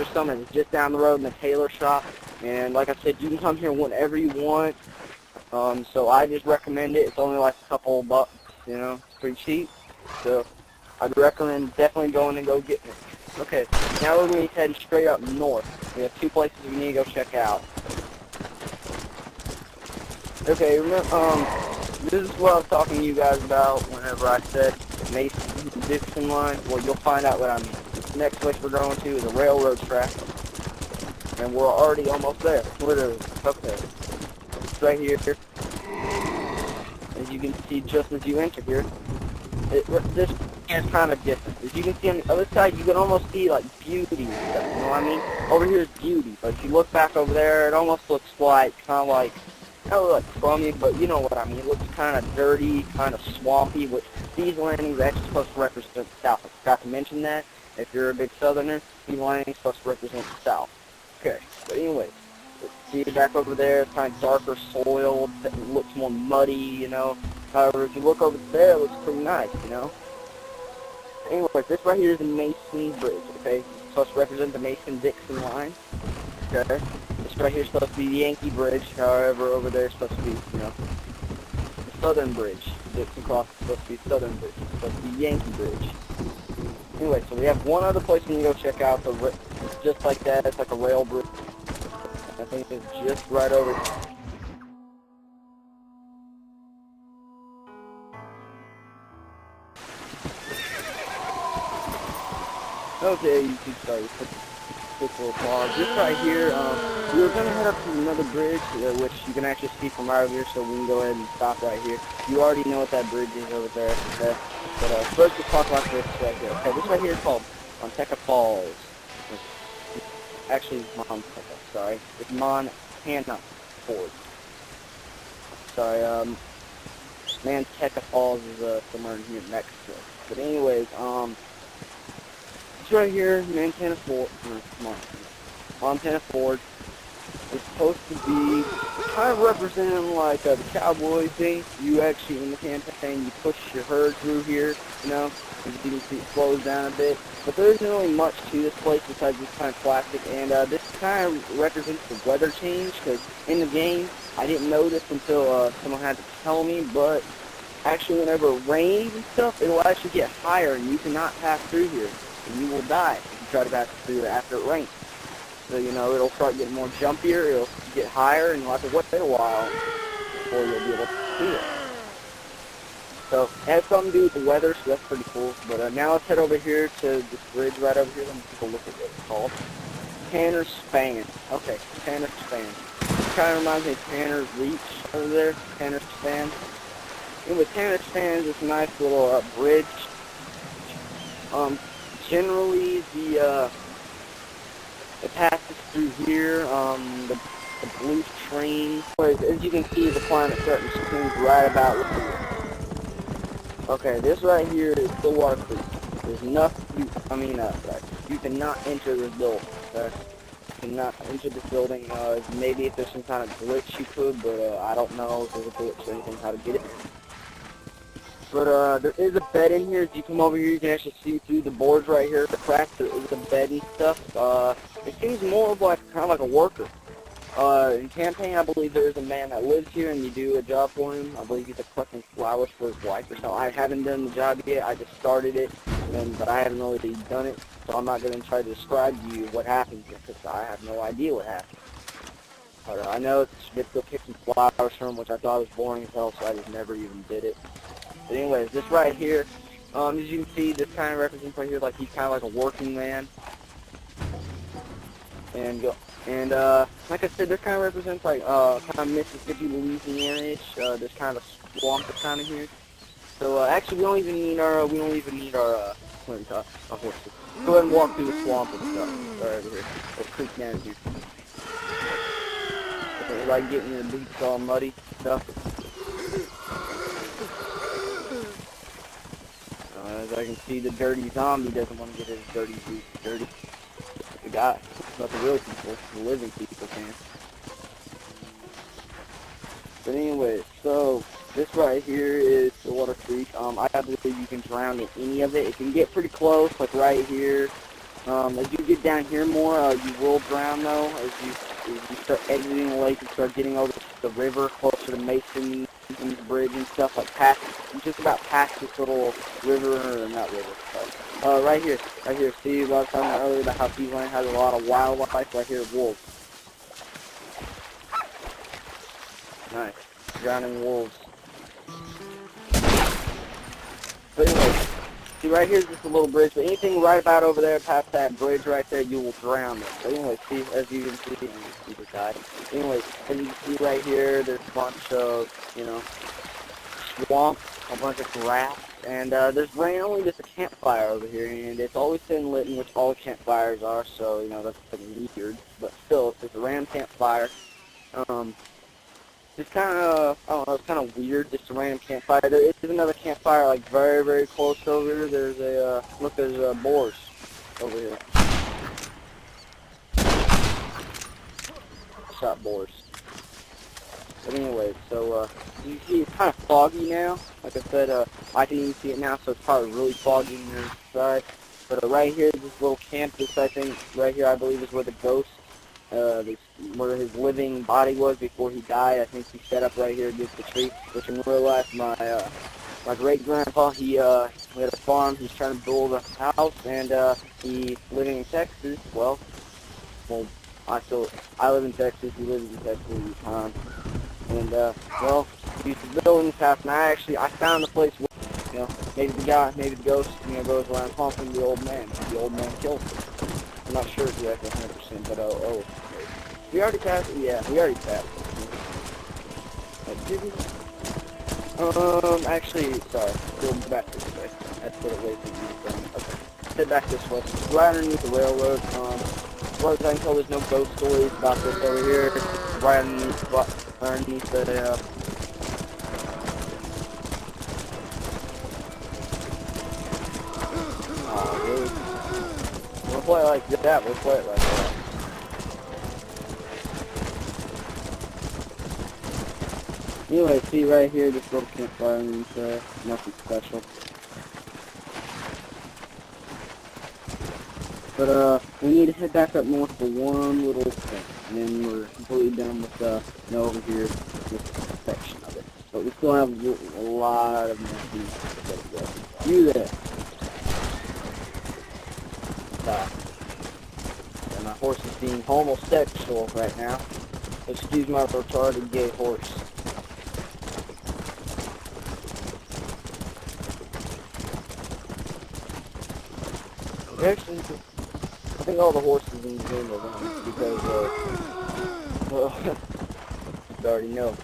some that's just down the road in the tailor shop. And like I said, you can come here whenever you want. So I just recommend it. It's only like a couple bucks, you know, it's pretty cheap. So I'd recommend definitely going and go getting it. Okay, now we're going to be heading straight up north. We have 2 places we need to go check out. Okay, remember, this is what I was talking to you guys about whenever I said Mason-Dixon line. Well, you'll find out what I mean. The next place we're going to is a railroad track. And we're already almost there. Literally. Okay. It's right here. As you can see just as you enter here. This is kind of different. As you can see on the other side, you can almost see like beauty and stuff, you know what I mean? Over here is beauty, but if you look back over there, it almost looks like, kind of like, not really like crummy, but you know what I mean. It looks kind of dirty, kind of swampy, which these landings are actually supposed to represent the South. I forgot to mention that. If you're a big southerner, these landings are supposed to represent the South. Okay, but anyways, see back over there, it's kind of darker soil, it looks more muddy, you know. However, if you look over there, it looks pretty nice, you know. Anyways, this right here is the Mason Bridge, okay? It's supposed to represent the Mason-Dixon line, okay? This right here is supposed to be the Yankee Bridge, however, over there is supposed to be, you know, the Southern Bridge. Dixon Cross is supposed to be Southern Bridge. It's supposed to be Yankee Bridge. Anyway, so we have one other place we can go check out. It's just like that. It's like a rail bridge. I think it's just right over here. Okay, you can start with quick little pause. Just right here, we were going to head up to another bridge, which you can actually see from right over here, so we can go ahead and stop right here. You already know what that bridge is over there, okay? But first we'll talk about this right here. Okay, this right here is called Montana Falls. Actually, Montana, sorry. It's Montana Ford. Sorry, Manteca Falls is somewhere in here in Mexico. But anyways, it's right here, Montana Ford is supposed to be kind of representing like the cowboy thing. You actually, in the campaign, you push your herd through here, you know, as you can see it slows down a bit. But there isn't really much to this place besides this kind of plastic, and this kind of represents the weather change, because in the game, I didn't know this until someone had to tell me, but actually whenever it rains and stuff, it will actually get higher, and you cannot pass through here, and you will die if you try to pass through after it rains. So, you know, it'll start getting more jumpier, it'll get higher, and you'll have to wait a while before you'll be able to see it. So, it has something to do with the weather, so that's pretty cool. But now let's head over here to this bridge right over here. Let me take a look at what it's called. Tanner's Span. Okay, Tanner's Span. It kind of reminds me of Tanner's Reach over there, Tanner's Span. Anyway, Tanner's Span is this nice little bridge. Generally, it passes through here, the blue train. As you can see, the planet starting to spin right about here. Okay, this right here is Stillwater Creek. There's nothing, you cannot enter this building, okay? You cannot enter this building. Maybe if there's some kind of glitch you could, but I don't know if there's a glitch or anything how to get it. But there is a bed in here. As you come over here, you can actually see through the boards right here, the cracks. There is a bed and stuff. It seems more of like kind of like a worker. In campaign, I believe there is a man that lives here, and you do a job for him. I believe he's collecting flowers for his wife or something. I haven't done the job yet. I just started it, but I haven't really done it. So I'm not going to try to describe to you what happens here, because I have no idea what happens. But I know it's good to go pick some flowers from him, which I thought was boring as hell, so I just never even did it. But anyways, this right here, as you can see, this kind of represents right here like he's kind of like a working man. And like I said, this kind of represents like kind of Mississippi, Louisiana-ish. There's kind of a swamp kind of here. So actually, we don't even need our horses. Go ahead and walk through the swamp and stuff. Right over here, or creek down here. Okay, like getting your boots all muddy and stuff. As I can see, the dirty zombie doesn't want to get his dirty boots dirty. The guy, but the real people, the living people can. But anyway, so this right here is the Water Creek. I believe you can drown in any of it. It can get pretty close, like right here. As you get down here more, you will drown though. As you start exiting the lake and start getting over to the river, closer to Mason and the bridge and stuff, like past, just about past this little river, or not river, but right here. See what I was talking about earlier about how Peaceland has a lot of wildlife. Right here, wolves. Nice, drowning wolves. But anyway. See, right here is just a little bridge, but anything right about over there, past that bridge right there, you will drown it. But anyway, see, as you can see, you just died. Anyway, as you can see right here, there's a bunch of, you know, swamp, a bunch of grass, and there's randomly just a campfire over here, and it's always been lit, in which all campfires are, so, you know, that's pretty weird, but still, it's just a random campfire. It's kind of, I don't know, it's kind of weird, just a random campfire. There is another campfire, like, very, very close over here. There's a, look, there's boars over here. Shot boars. But anyway, so, you see it's kind of foggy now. Like I said, I can even see it now, so it's probably really foggy on the side. But right here, this little campus, I think, right here, I believe, is where the ghost, where his living body was before he died. I think he set up right here against the tree, which in real life, my great-grandpa, he had a farm. He's trying to build a house, and he living in Texas. Well, I live in Texas. He lives in Texas at the time, and well, he used to build his house. And I found the place where, you know, maybe the ghost, you know, goes around haunting the old man. The old man killed him. I'm not sure exactly 100%, but oh. We already passed it? Yeah, we already passed it. Did we? Actually, sorry. Go back this way. That's what it was. Okay. Head back this way. Right underneath the railroad. As far as I can tell, there's no ghost stories about this over here. Right underneath the, oh, really? We'll play it like that. We'll play it like that. Anyway, see right here, this little campfire, and nothing special. But we need to head back up north for one little thing, and then we're completely done with you know, over here, this section of it. But we still have a lot of more. You there? And my horse is being homosexual right now. Excuse my retarded gay horse. Actually, I think all the horses in the game are running because, well, you already know.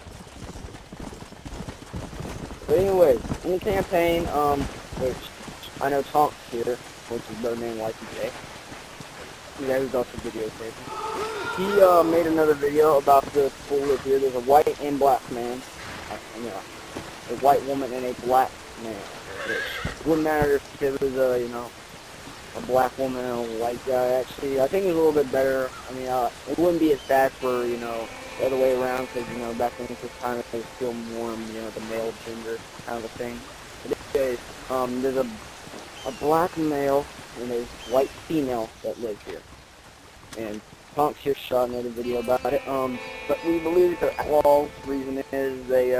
But anyways, in the campaign, which I know Tonk's here, which is better name like today. Yeah, he's also videotaping. He made another video about the full live here. There's a white and black man. A white woman and a black man. Which wouldn't matter if it was a, you know, a black woman and a white guy. Actually, I think it was a little bit better. I mean, it wouldn't be as bad for, you know, the other way around, because, you know, back then it was kind of still more, you know, the male gender kind of a thing. But anyways, there's a black male and a white female that live here. And Tonk's here shot another video about it. But we believe they're outlaws. The reason is they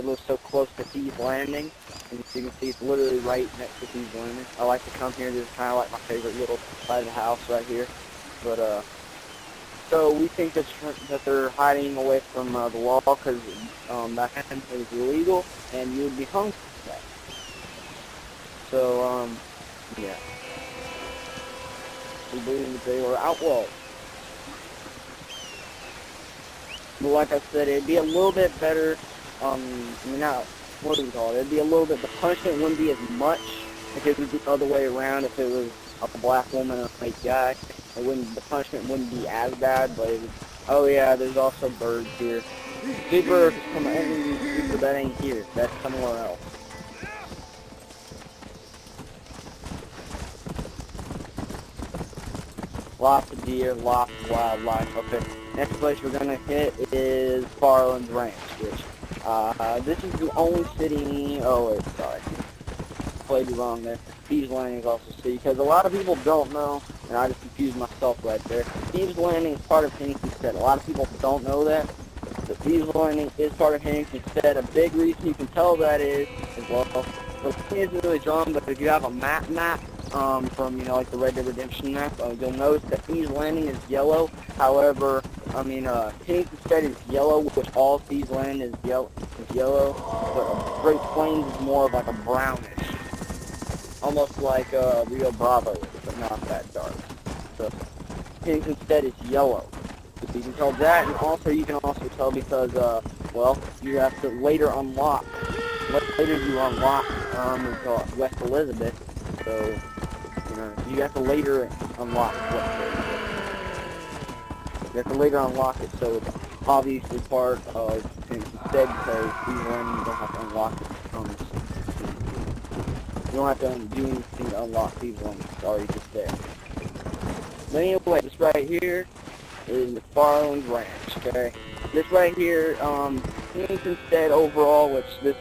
live so close to Thieves Landing. And as you can see, it's literally right next to Thieves Landing. I like to come here. This is kind of like my favorite little side of the house right here. But, so we think that they're hiding away from the law, because back then it was illegal, and you would be hung for that. So, yeah. We believe that they were outlaws. But like I said, it'd be a little bit better, what do we call it? It'd be a little bit, the punishment wouldn't be as much if it was the other way around. If it was a black woman and a white guy, the punishment wouldn't be as bad, but it would, oh yeah, there's also birds here. Big birds come in, but that ain't here. That's somewhere else. Lots of deer, lots of wildlife. Okay, next place we're gonna hit is Farland's Ranch, which, this is the only city, oh wait, sorry. Played you wrong there. Thieves Landing is also C, because a lot of people don't know, and I just confused myself right there. Thieves Landing is part of Hennigan Stead. A lot of people don't know that. The Thieves Landing is part of Hennigan Stead. A big reason you can tell that is, as well, the thing isn't really drawn, but if you have a map from, you know, like the Red Dead Redemption map, you'll notice that Thieves Landing is yellow. However, Hennigan Stead is yellow, which all Thieves Landing is yellow, but Great Plains is more of like a brownish, almost like Rio Bravo, but not that dark. So Hennigan Stead is yellow. So you can tell that, and also you can also tell because, well, you have to later unlock. Later you unlock West Elizabeth, so you know you have to later unlock West Elizabeth. You have to later unlock it, so it's obviously part of Hennigan Stead because Thieves Landing you don't have to unlock it. You don't have to do anything to unlock Thieves Landing. It's already just there. But anyway, this right here is McFarland's Ranch. Okay, this right here, Hennigan Stead overall, which this